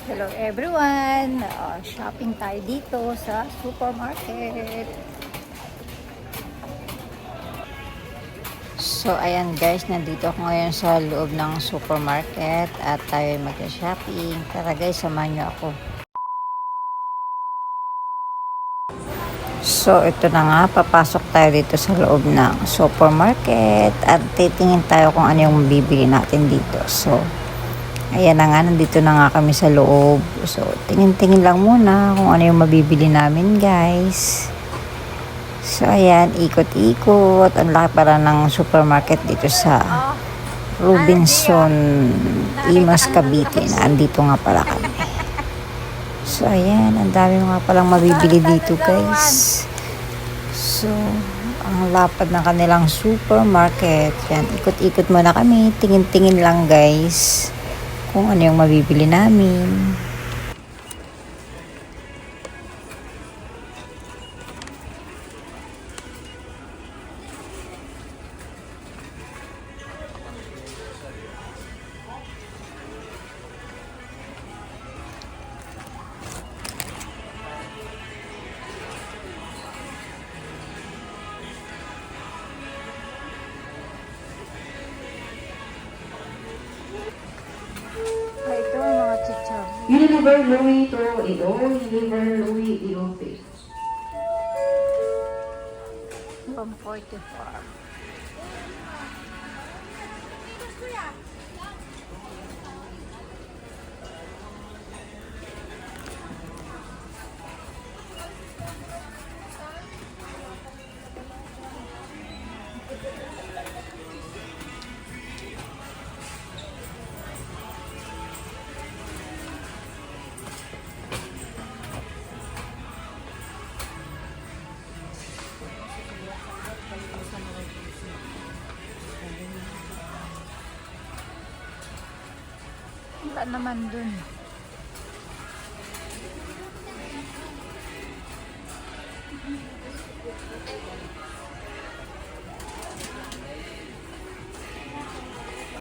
Hello everyone! Shopping tayo dito sa supermarket. So ayan guys, nandito ako ngayon sa loob ng supermarket at tayo mag-shopping. Tara guys, samahan nyo ako. So ito na nga, papasok tayo dito sa loob ng supermarket at titingin tayo kung ano yung bibili natin dito. So ayan na nga, nandito na nga kami sa loob. So, tingin-tingin lang muna kung ano yung mabibili namin, guys. So, ayan, ikot-ikot. Ang laki para ng supermarket dito sa Robinson, Imas, Cavite. Na andito nga pala kami. So, ayan, ang dami nga palang mabibili dito, guys. So, ang lapad ng kanilang supermarket. Yan, ikot-ikot muna kami. Tingin-tingin lang, guys, kung ano yung mabibili namin. Ito ang mga chichar. Unilever Louis to Ido, Unilever Louis Ido. From 44. Wala naman dun.